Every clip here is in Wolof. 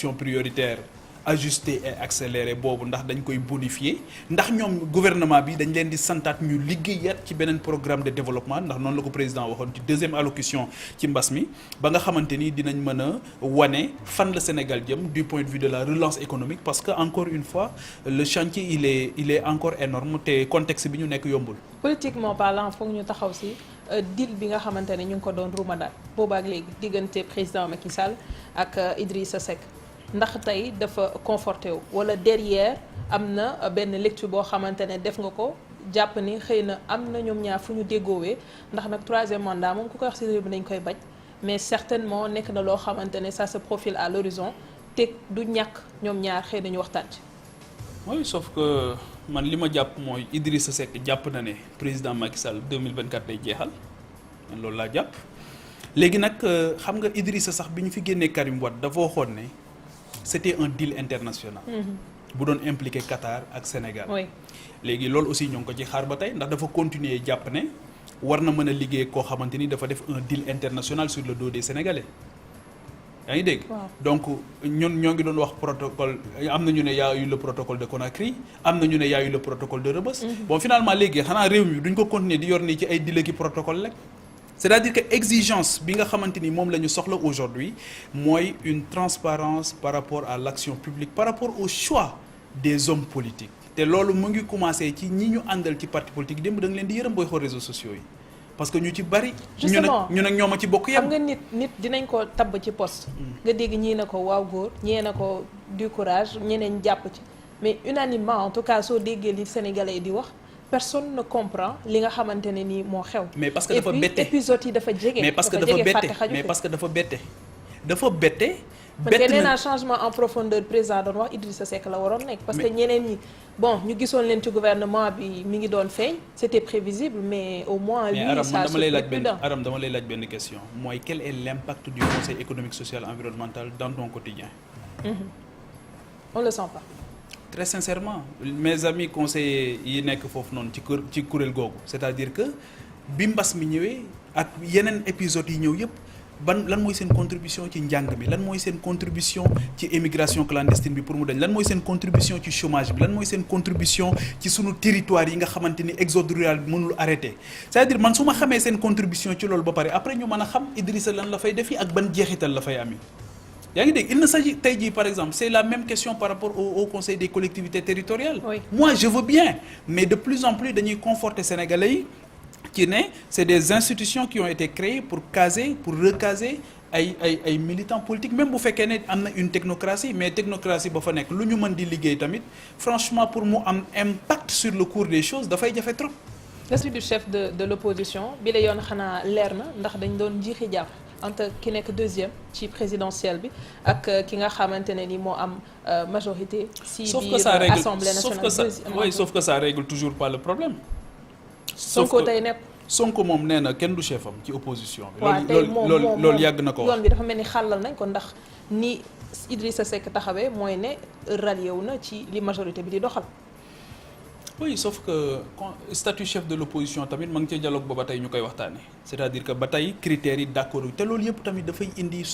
prioritaire ajusté et accéléré boobu ndax dañ koy bonifier ndax ñoom gouvernement bi dañ leen di santaat ñu liggéeyaat ci beneen programme de développement ndax noonu la ko président waxoon ci deuxième allocution ci mbas mi ba nga xamante ni dinañ mën a wane fan la Sénégal jëm du point de vue de la relance économique parce que encore une fois le chantier il est encore énorme te contexte bi ñu nekk yombul. politiquement parlant foog ñu taxaw si deal bi nga xamante ne ñu ngi ko doon ruumandaat boobaak léegi diggante président Macky Sall ak Idrissa Seck. ndax tey dafa conforté wu wala derrière am na benn lecture boo xamante ne def nga ko jàpp ni xëy na am na ñoom ñaar fu ñu déggoowee ndax nag troisième mandat moom ku ko wax ci réew mi dañ koy bañ mais certainement nekk na loo xamante ne ça se profile à l'horizon te du ñàkk ñoom ñaar xëy na ñu waxtaan ci. oui sauf que man li ma jàpp mooy Idrissa Seck jàpp na ne président Macky Sall 2024 day jeexal man loolu laa jàpp léegi nag xam nga Idrissa sax bi ñu fi génnee Karim Wade dafa waxoon ne. C'était un deal international. bu doon impliqué Qatar ak Sénégal. léegi loolu aussi ñoo ngi ko ci xaar ba tey ndax dafa continuer jàpp ne war na mën a liggéey koo xamante ni dafa def un deal international sur le dos des Sénégalais. yaa ngi dégg. donc ñun ñoo ngi doon wax protocole am na ñu ne y a eu le protocole de Conakry am na ñu ne y a eu le protocole de Rebeuss. bon finalement léegi xanaa réew mi duñ ko continuer di yor nii ci ay deal ki protocole rek. c'est-à-dire que exigence bi nga xamante ni moom la ñu soxla aujourd'hui mooy une transparence par rapport à l'action publique par rapport au choix des hommes politiques te loolu mu ngi commencer ci ñi ñu àndal ci parti politique démb da nga leen di yërëm booy xool réseaux sociaux yi parce que ñu ci bari. justement ñu nag ñoom a ci bokk yam xam nga nit dinañ ko tabb ci poste. nga dégg ñii na ko waaw góor ñee na ko du courage ñeneen jàpp ci mais unanimement en tout cas soo déggee li Sénégalais yi di wax. personne ne comprend li nga xamante ne nii moo xew. mais parce que dafa bette épisode yi dafa jege. mais parce que dafa bette dafa bette. bett na changement en profondeur président doon wax Idrissa Seck la waroon nekk. parce que ñeneen ñi bon ñu gisoon leen ci gouvernement bi mi ngi doon feeñ. c'était prévisible mais au moins. lui ça Aram dama lay laaj benn question mooy quel est l'impact du conseil économique social environnemental dans ton quotidien. On le sent pas. Très sincèrement mes amis conseillers yi nekk foofu noonu ci kuréel googu c'est-à-dire que bi mbas mi ñëwee ak yeneen épisodes yi ñëw yëpp lan mooy seen contribution ci njàng mi lan mooy seen contribution ci émigration clandestine bi pour mu dañ lan mooy seen contribution ci chômage bi lan mooy seen contribution ci sunu territoire yi nga xamante ni exode rural bi mënul arrêter c'est-à-dire man su ma xamee seen contribution ci loolu ba pare après ñu mën a xam Idrissa lan la fay defi ak ban jeexital la fay ami yaa ngi dégg il ne s'agit tey jii par exemple c'est la même question par rapport au conseil des collectivités territoriales. Moi je veux bien mais de plus en plus dañuy conforter sénégalais yi ci ne c'est des institutions qui ont été créées pour recaser ay militants politiques même bu fekkee ne am na une technocratie mais technocratie ba fa nekk lu ñu mën di liggéey tamit franchement pour mu am impact sur le cours des choses dafay jafe trop. le suite du chef de l'opposition bi la yoon xanaa leer na ndax dañ doon jiixi jàpp. entre ki nekk deuxième ci présidentielle bi ak ki nga xamante ne ni moo am majorité. si biir assemblée nationale sauf que ça règle toujours pas le problème. Sonko tey nekk. Sonko moom nee na kenn du chef am ci opposition bi. waaw tey moom loolu yàgg na ko wax. yoon bi dafa mel ni xàllal nañ ko ndax ni Idrissa Seck taxawee mooy ne rallié wu na ci li majorité bi di doxal. oui sauf que statut chef de l'opposition tamit ma ngi ci dialogue ba tey ñu koy waxtaanee c'est-à-dire que ba tey critères yi d'accord te loolu yëpp tamit dafay indi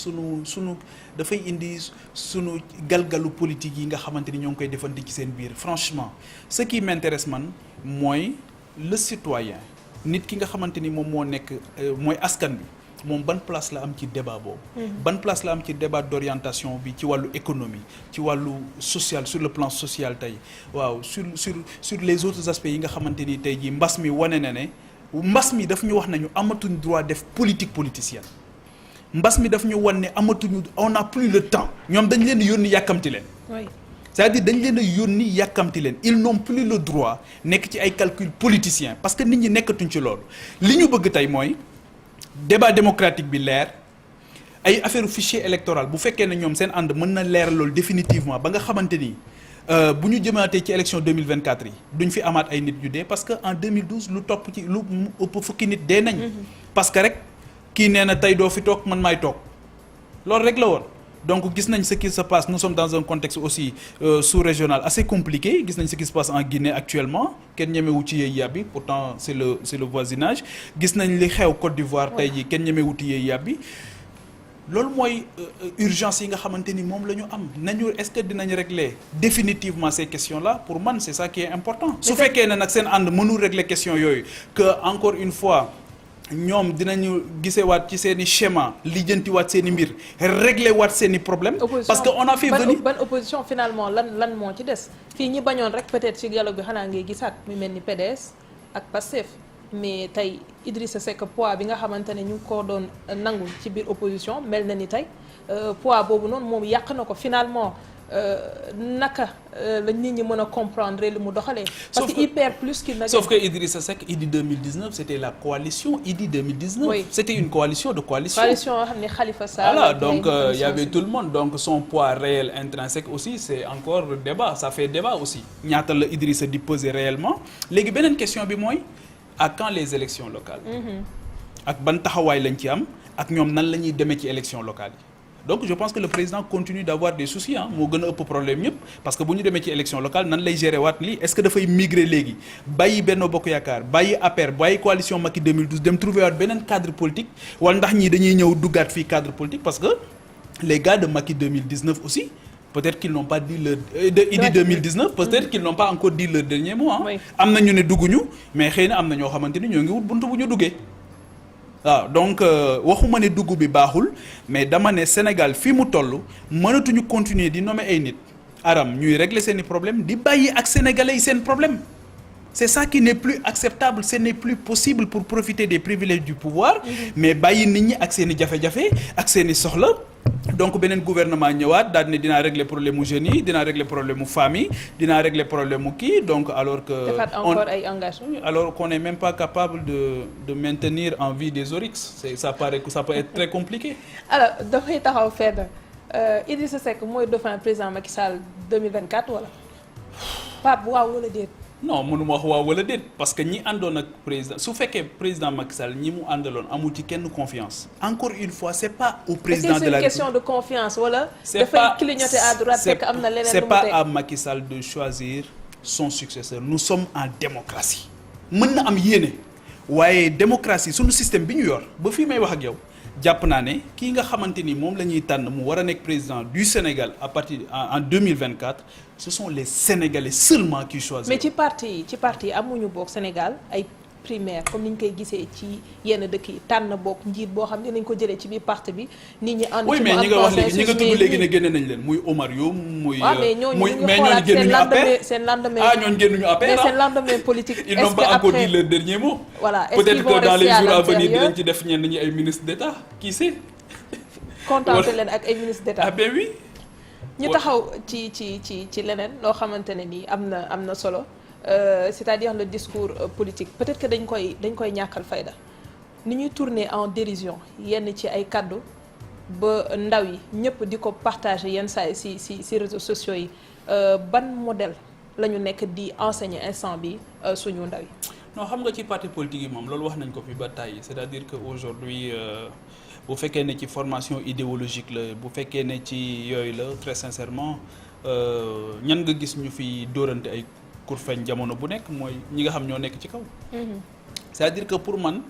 sunu galgalu politique yi nga xamante ni ñoo ngi koy defandi ci seen biir franchement ce qui m'intéresse man mooy le citoyen nit ki nga xamante ni moom moo nekk mooy askan bi moom ban place la am ci débat boobu. ban place la am ci débat d'orientation bi ci wàllu économie ci wàllu social sur le plan social tey waaw sur les autres aspects yi nga xamante ni tey jii mbas mi wane na ne mbas mi daf ñu wax nañu amatuñ droit def politique politicienne mbas mi daf ñu wan ne amatuñu on n'a plus le temps ñoom dañ leen di yónni yàkkamti leen. c'est-à-dire dañ leen a yónni yàkkamti leen ils n'ont plus le droit nekk ci ay calcul politicien parce que nit ñi nekkatuñ ci loolu li ñu bëgg tey mooy. débat démocratique bi leer ay affaire fichier électoral bu fekkee ne ñoom seen ànd mën na leer loolu définitivement ba nga xamante ni bu ñu jëmaatee ci élection 2024 yi duñ fi amaat ay nit yu dee parce que en 2012 lu topp ci lu ëpp fukki nit dee nañ. parce que rek kii nee na tey doo fi toog man maay toog loolu rek la woon. donc gis nañ ce qui se passe nous sommes dans un contexte aussi sous-régional assez compliqué gis nañ ce qui se passe en Guinée actuellement kenn ñemewu ci yéey yàbbi pourtant c'est le voisinage gis nañ li xew Côte d'Ivoire tey jii kenn ñemewu ci yéey yàbbi loolu mooy urgence yi nga xamante ni moom la ñu am nañu est-ce que dinañ régler définitivement ces questions-là pour man c'est ça qui est important. su fekkee ne nag seen ànd mënul régler question yooyu que encore une fois ñoom dinañu gisewaat ci seen i schéma lijjantiwaat seen i mbir régler waat seen i problème parce que on a fait venir ban opposition finalement lan moo ci des fii ñi bañoon rek peut-être ci dialogue bi xanaa ngay gisaat mu mel ni PDS ak Pastef mais tey Idrissa Seck poids bi nga xamante ne ñu ngi ko doon nangu ci biir opposition mel na ni tey poids boobu noonu moom yàq na ko finalement naka la nit ñi mën a comprendre li mu doxalee. parce que il perd plus qu'il n'a. Sauf que Idrissa Seck Idy 2019 c'était la coalition Idy 2019. Oui. C'était une coalition de coalition. Coalition yoo xam ne Khalifa Sall. Voilà donc il y avait tout le monde donc son poids réel intrinsèque aussi c'est encore débat ça fait débat aussi. ñaata la Idrissa di peser réellement léegi beneen question bi mooy à quand les élections locales. ak ban taxawaay lañ ci am ak ñoom nan la ñuy demee ci élections locales yi. donc je pense que le président continue d'avoir des soucis moo gën a ëpp problème ñëpp parce que bu ñu demee ci élection locale nan lay gérer waat lii est-ce que dafay migrer léegi bàyyi Benno Bokk Yaakaar bàyyi APR bàyyi coalition Macky 2012 dem trouver waat beneen cadre politique wala ndax ñii dañuy ñëw duggaat fii cadre politique parce que les gars de Macky 2019 aussi peut-être qu'ils n'ont pas dit leur de Idy 2019 peut-être qu'ils n'ont pas encore dit leur dernier mot am na ñu ne dugguñu mais xëy na am na ñoo xamante ni ñoo ngi wut buntu bu ñu duggee waaw donc waxuma ne dugg bi baaxul mais dama ne Sénégal fi mu toll mënatuñu continuer di nommer ay nit aram ñuy régler seeni problème di bàyyi ak sénégalais yi seen problème c'est ça qui n'est plus acceptable ce n'est plus possible pour profiter des privilèges du pouvoir mais bàyyi nit ñi ak seeni jafe-jafe ak seeni soxla donc beneen gouvernement ñëwaat daal ne dinaa régler problème mu jeunes yi dinaa régler problème mu femmes yi dinaa régler problème mu kii donc alors que encore ay engagement alors qu'on n'est même pas capable de maintenir en vie des oryx ça peut être très compliqué. alors dafay taxaw fenn Idrissa Seck mooy dauphin président Macky Sall 2024 wala Pape waaw wala déet. non mënuma wax waaw wala déet parce que ñi àndoon ak président su fekkee président Macky Sall ñi mu àndaloon amul ci kenn confiance encore une fois c'est pas au président de la République. c'est une question de confiance wala. dafay clignoter à droite fekk am na leneen lu mu c'est pas à Macky Sall de choisir son successeur nous sommes en démocratie mën na am yéene waaye démocratie sunu système bi ñu yor ba fii may wax ak yow jàpp naa ne kii nga xamante ni moom la ñuy tànn mu war a nekk président du Sénégal à partir en 2024 ce sont les Sénégalais seulement qui choisissent. mais ci parti yi amuñu boog Sénégal ay primaire comme ni ñu koy gisee ci yenn dëkk yi tànn boog njiit boo xam ne nañ ko jëlee ci biir parti bi nit ñi ànd ci mu am mais ñi nga wax léegi ñi nga tudd léegi ne génne nañ leen muy Omar Youm muy mais ñooñu génnuñu APR seen lendemain ñooñu génnuñu APR mais seen lendemain politique ils n'ont pas encore dit leur dernier mot. voilà peut-être que dans les jours à venir dinañ ci def ñenn ñi ay ministre d'État qui sait. contenté leen ak ay ministre d'État. ah ben oui. ñu taxaw ci leneen loo xamante ne nii am na solo. C'est-à-dire le discours politique peut-être que dañ koy ñàkkal fayda ni ñuy tourner en dérision yenn ci ay kaddu ba ndaw yi ñëpp di ko partager yenn saa yi ci réseaux sociaux yi ban modèle la ñu nekk di enseigner instant bi suñu ndaw yi. non xam nga ci parti politique yi moom loolu wax nañ ko fi ba tàyyi c'est-à-dire que aujourd'hui bu fekkee ne ci formation idéologique la bu fekkee ne ci yooyu la très sincèrement ñan nga gis ñu fi dóorante ay. kurfeñ jamono bu nekk mooy ñi nga xam ñoo nekk ci kaw. c'est-à-dire que pour man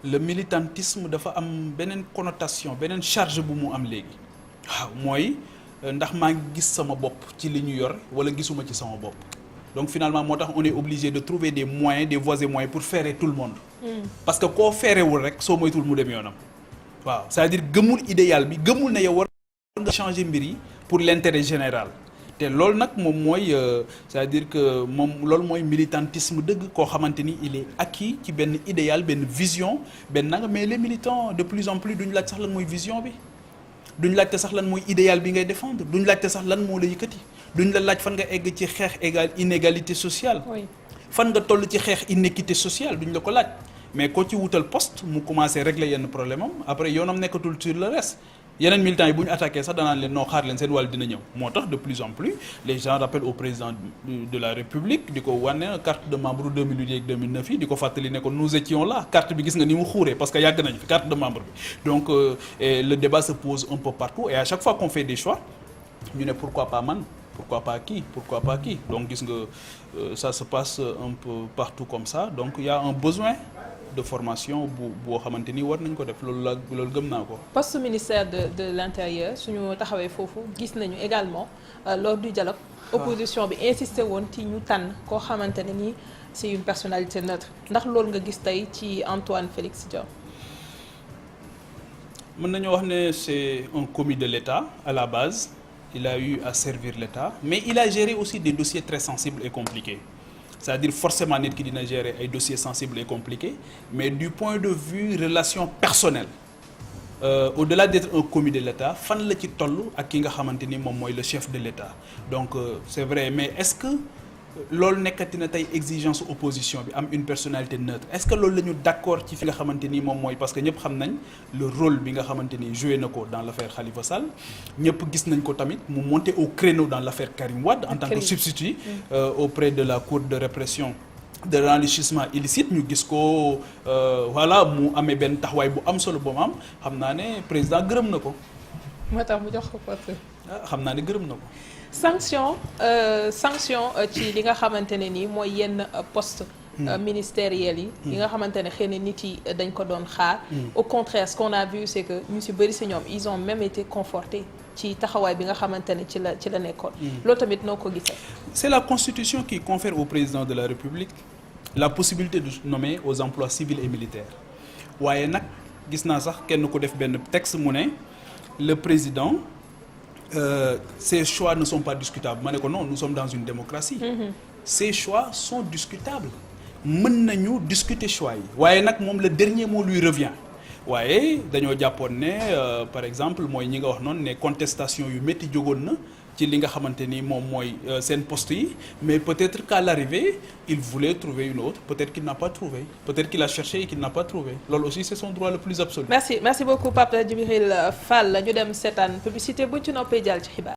le militantisme dafa am beneen connotation beneen charge bu mu am léegi. waaw mooy ndax maa ngi gis sama bopp ci li ñu yor wala gisuma ci sama bopp. donc finalement moo tax on est obligé de trouver des moyens des voies et moyens pour ferrer tout le monde. parce que koo ferrewul rek soo moytul mu dem yoonam. waaw c'est-à-dire gëmul idéal bi gëmul ne yow war nga changer mbir yi pour l'intérêt général. te loolu nag moom mooy c'est-à-dire que moom loolu mooy militantisme dëgg koo xamante ni il est acquis ci benn idéal benn vision benn nanga mais les militants de plus en plus duñu laaj sax lan mooy vision bi duñu laajte sax lan mooy idéal bi ngay défendre duñu laajte sax lan moo la yëkkati duñu la laaj fan nga egg ci xeex inégalité sociale fan nga toll ci xeex inéquité sociale duñu la ko laaj mais koo ci wutal poste mu commencé régler yenn problème am après yoonam nekkatul sur le reste yeneen militants yi bu ñu attaqué sax danaan leen noo xaar leen seen wàll dina ñëw moo tax de plus en plus les gens rappellent au président de la République di ko wane carte de membre 2008 ak 2009 yi di ko fàttali ne ko nous étions là carte bi gis nga ni mu xuuree parce que yàgg nañu fi carte de membre bi donc le débat se pose un peu partout et à chaque fois qu'on fait des choix ñu ne pourquoi pas man pourquoi pas qui donc gis nga ça se passe un peu partout comme ça donc il y a un besoin de formation boo xamante ni war nañ ko def loolu gëm naa ko. poste ministère de l'intérieur suñu taxawee foofu gis nañu également lors du dialogue opposition bi insisté woon ci ñu tànn koo xamante ne nii c'est une personnalité neutre ndax loolu nga gis tey ci Antoine Félix Diome. mën nañu wax ne c'est un commis de l'État à la base il a eu à servir l'État mais il a géré aussi des dossiers très sensibles et compliqués c'est-à-dire forcément nit ki dina gérer ay dossiers sensibles et compliqués mais du point de vue relation personnelle au-delà d'être un commis de l'État fan la ci toll ak ki nga xamante ni moom mooy le chef de l'État donc c'est vrai mais est-ce que loolu nekkati na tey exigence opposition bi am une personnalité neutre est-ce que loolu la ñu d'accord ci fi nga xamante ni moom mooy parce que ñëpp xam nañ le rôle bi nga xamante ni joué na ko dans l'affaire Khalifa Sall ñëpp gis nañ ko tamit mu monter au créneau dans l'affaire Karim Wade en tant que substitut auprès de la cour de répression de l'enrichissement illicite ñu gis ko voilà mu amee benn taxawaay bu am solo bu mu am xam naa ne président gërëm na ko. moo tax mu jox ko poste. xam naa ne gërëm na ko. sanction ci li nga xamante ne nii mooy yenn poste ministériels yi nga xamante ne xëy na nit yi dañ ko doon xaar au contraire ce qu'on a vu c'est que ñu ci bëri ci ñoom ils ont même été confortés ci taxawaay bi nga xamante ne ci la nekkoon loolu tamit noo ko gisee. C'est la constitution qui confère au président de la République la possibilité de nommer aux emplois civils et militaires waaye nag gis naa sax kenn ko def benn texte mu ne le président ces choix ne sont pas discutables ma ne ko non nous sommes dans une démocratie ces choix sont discutables mën nañu discuter choix yi waaye nag moom le dernier mot lui revient waaye dañoo jàppoon ne par exemple mooy ñi nga wax noonu ne contestation yu métti jógoon na ci li nga xamante ni moom mooy seen poste yi mais peut-être qu'à l'arrivée il voulait trouver une autre peut-être qu'il n'a pas trouvé peut-être qu'il a cherché et qu'il n'a pas trouvé loolu aussi c'est son droit le plus absolu. merci beaucoup Pape Djibril Fall ñu dem seetaan publicité buñ ci noppee jàll ci xibaar.